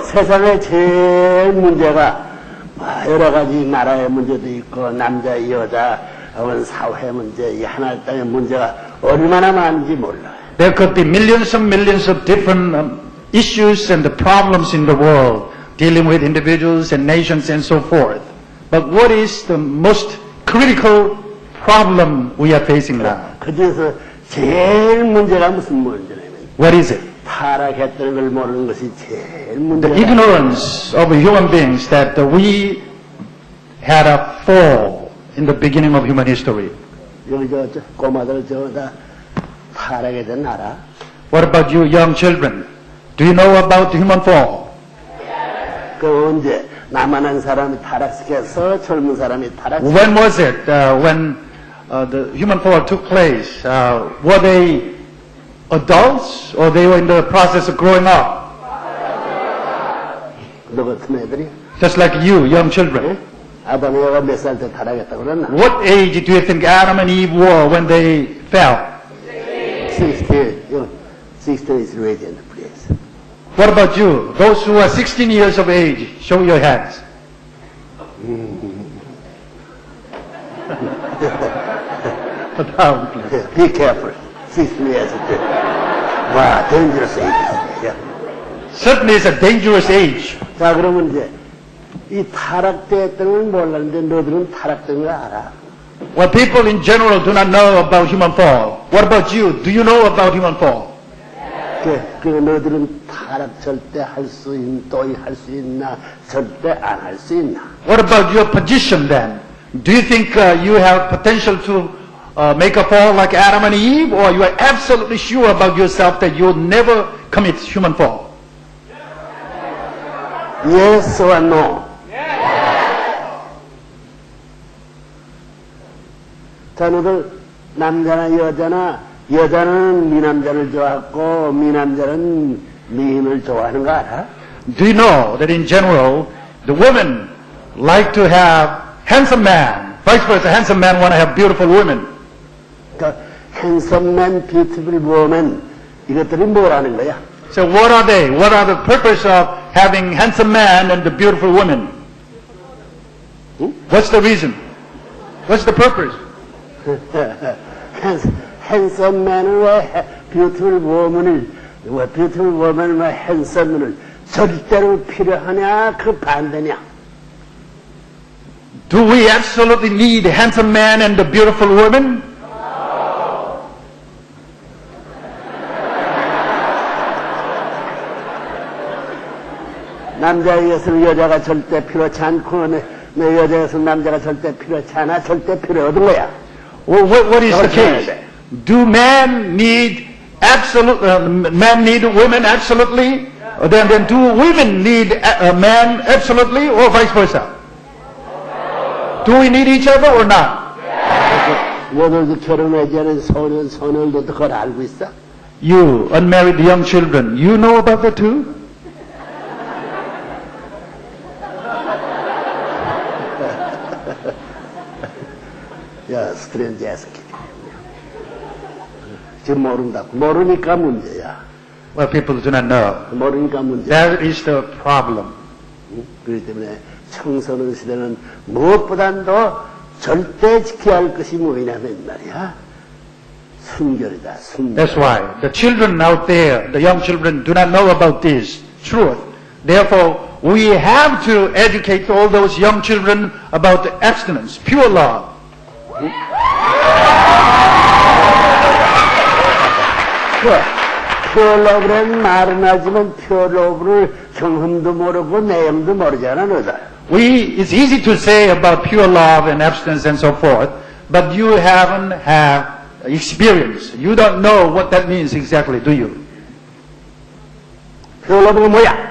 세상에 제일 문제가 여러 가지 나라의 문제도 있고 남자 여자 사회 문제 이 하나 땅의 문제가 얼마나 많은지 몰라요. There could be millions of different issues and the problems in the world dealing with individuals and nations and so forth. But what is the most critical problem we are facing now? 그 중에서 제일 문제가 무슨 문제냐면 What is it? 타락했다는 걸 모르는 것이 제일 The 문제다. ignorance of human beings that we had a fall in the beginning of human history. 여기 저 꼬마들 저다 타락에 대한 알아? What about you young children? Do you know about the human fall? 그 언제 나만한 사람이 타락시켜서 젊은 사람이 타락시켜 When was it when the human fall took place? Were they adults or they were in the process of growing up? 너 같은 애들이 Just like you, young children. 아담 에가 몇 살 때 타락했다고 그랬나? What age do you think Adam and Eve were when they fell? 16 is radiant, please. What about you? Those who are 16 years of age, show your hands. Down, please. Be careful. 16 years old. 와, dangerous age. Certainly it's a dangerous age. 자, 그러면 이제 이 타락됐다는 걸 몰랐는데 너들은 타락된 걸 알아? Well, people in general do not know about human fall. What about you? Do you know about human fall? 그 너들은 타락 절대 할 수 있나? 절대 안 할 수 있나? What about your position then? Do you think you have potential to make a fall like Adam and Eve, or you are absolutely sure about yourself that you'll never commit human fall? Yes or no? 자, 너들 남자나 여자는 미남자를 좋아하고 미남자는 미인을 좋아하는 거 알아? Do you know that in general, the women like to have handsome men, vice versa, handsome men want to have beautiful women. 그 handsome man, beautiful woman 이것들이 뭐라는 거야? So what are they? What are the purpose of having handsome men and the beautiful women? What's the reason? What's the purpose? handsome man을 왜 beautiful woman을 왜 beautiful woman을 왜 handsome을 절대로 필요하냐 그 반대냐? Do we absolutely need a handsome man and a beautiful woman? 남자에게서는 여자가 절대 필요치 않고 내 여자에서는 남자가 절대 필요치 않아 절대 필요하던 거야. Well, what is the case? Do men need men need women absolutely? Then do women need men absolutely, or vice versa? Do we need each other or not? 너들도 결혼하지 않은 소년들도 그걸 알고 있어? You unmarried young children, you know about that too? 야, 스트레인지 애스키. 지금 모르니까 문제야. Well, people do not know. 모르니까 문제야. That is the problem. 그렇기 때문에 청소년 시대는 무엇보다도 절대 지켜야 할 것이 뭐냐면 말이야. 순결이다, 순결. That's why the children out there, the young children, do not know about this truth. Therefore, we have to educate all those young children about the abstinence, pure love. 퓨어러브라는 말은 하지만 퓨어러브를 경험도 모르고 내용도 모르잖아, 너들. It's easy to say about pure love and abstinence and so forth, but you haven't had experience. You don't know what that means exactly, do you? 퓨어러브가 뭐야?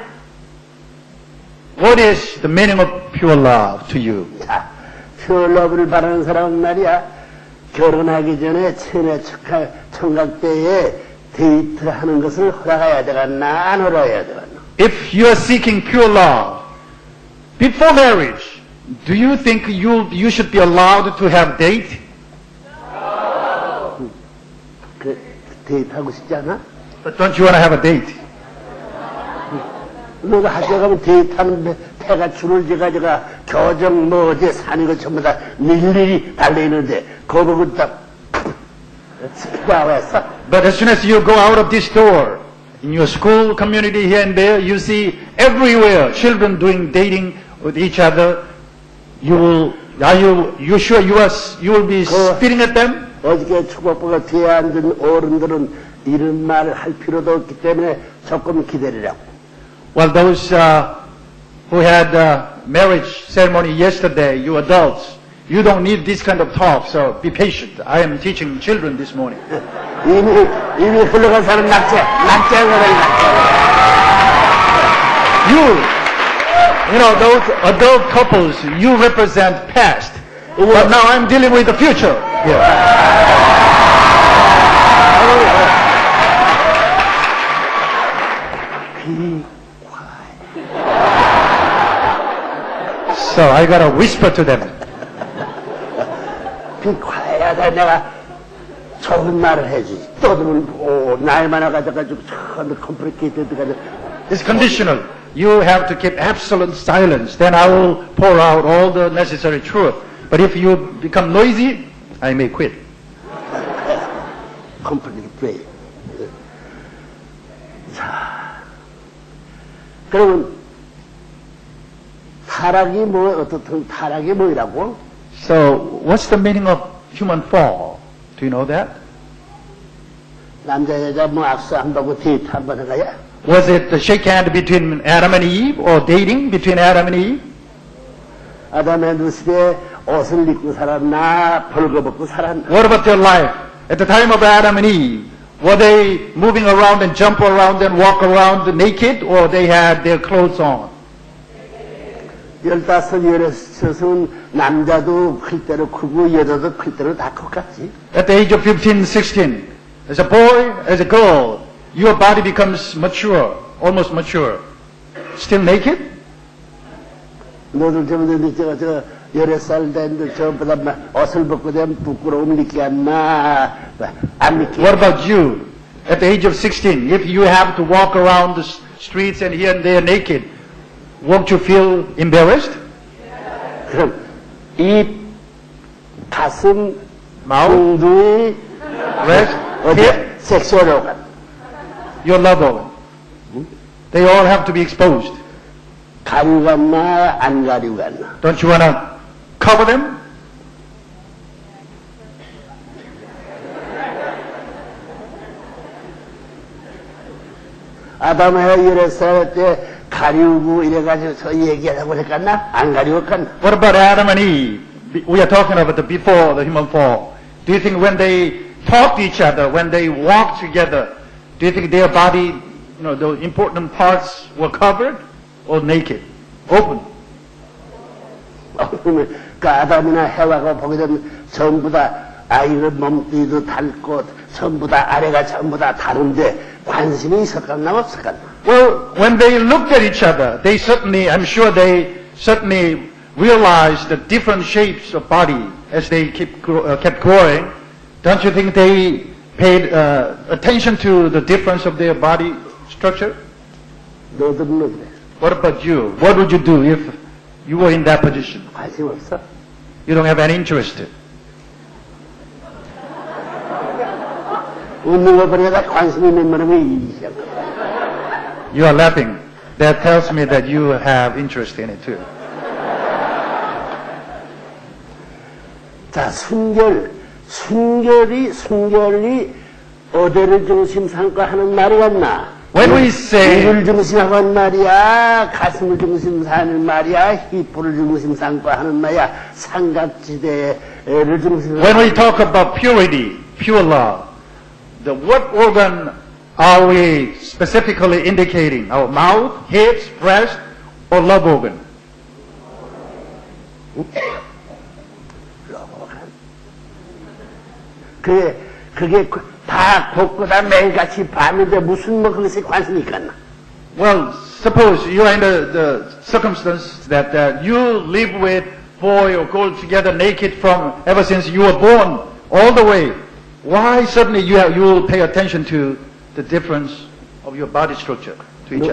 What is the meaning of pure love to you? 자, 퓨어러브를 바라는 사람은 말이야, 결혼하기 전에 체내 청각 때에 데이트하는 것을 허락해야 되겠나, 안 허락해야 되겠나? If you are seeking pure love before marriage, do you think you should be allowed to have date? 그 데이트하고 싶지 않아? But don't you want to have a date? 너가 학교 가면 데이트하는 배가 줄을 제가 교정 뭐 어디 사는 거 전부 다 일일이 달려있는데 그거 보고 딱 스피드하고 했어. But as soon as you go out of this door, in your school community here and there, you see everywhere children doing dating with each other. You sure you will be spitting at them? 어저께 축복보가 뒤에 앉은 어른들은 이런 말을 할 필요도 없기 때문에 조금 기다리라고. Well, those who had marriage ceremony yesterday, you adults, you don't need this kind of talk, so be patient. I am teaching children this morning. 이미 흘러간 사람 낙제거든. You know, those adult couples, you represent past. But now I'm dealing with the future. Be So I gotta whisper to them. quiet. 내가 좋은 말을 해주지. 떠들면 나이 많아가지고 처음에 컴플리케이트드가 It's conditional. You have to keep absolute silence. Then I will pour out all the necessary truth. But if you become noisy, I may quit. 컴플리케이트. 자, 그러면 타락이 어떻든 타락이 뭐라고? So what's the meaning of human fall? Do you know that? 남자 여자 악수 안 받고 데이트 한번 해가야? Was it the shake hand between Adam and Eve or dating between Adam and Eve? 아담의 누시에 옷을 입고 살았나 벌거벗고 살았나? What about their life? At the time of Adam and Eve, were they moving around and jump around and walk around naked, or they had their clothes on? 15, 16은 남자도 클 대로 크고 여자도 클 대로 다 컸겠지. At the age of 15, 16, as a boy, as a girl, your body becomes mature, almost mature. Still naked? 너들 저번에 저 16살 된데 저보다 옷을 벗고 되면 부끄러움 느끼 않나? 안 느끼? What about you? At the age of 16, if you have to walk around the streets and here and there naked, won't you feel embarrassed? 그럼 입, 가슴, Mouth, 엉덩이, breast, 어디 hip, 섹슈얼 오간. your love organ. They all have to be exposed. 가리고 갔나 안 가리고 갔나? Don't you want to cover them? 아담의 16살 때 가리우고 이래가지고 저 얘기하라고 했겠나? 안 가리고 갔나? What about Adam and Eve? We are talking about the before the human fall. Do you think when they talked to each other, when they walked together, do you think their body, the important parts were covered or naked, open? 그 아담이나 해와가 보게 되면 전부 다 아이의 몸뚱이도 닳고 전부 다 아래가 전부 다 다른데 관심이 있었겠나 없었겠나? Well, when they looked at each other, I'm sure they certainly realized the different shapes of body as they kept growing. Don't you think they paid attention to the difference of their body structure? 너들은 어때? What about you? What would you do if you were in that position? 관심 없어? You don't have any interest. 웃는 거 보니까 관심 있는 사람이 이시야. You are laughing. That tells me that you have interest in it too. 자, 순결이 어디를 중심 삼고 하는 말이 같나? When we say, 입을 중심하고 하는 말이야, 가슴을 중심 하는 말이야, 힙부를 중심 삼고 하는 말이야, 삼각지대를 중심. when we talk about purity, pure love, what organ are we specifically indicating? Our mouth, hips, breast, or love organ? 그게 다 걷고 다 매일같이 봤는데 무슨 그것에 관심이 있겠나? Well, suppose you are in the circumstance that you live with boy or girl together naked from ever since you were born all the way. Why suddenly you will pay attention to the difference of your body structure to each other?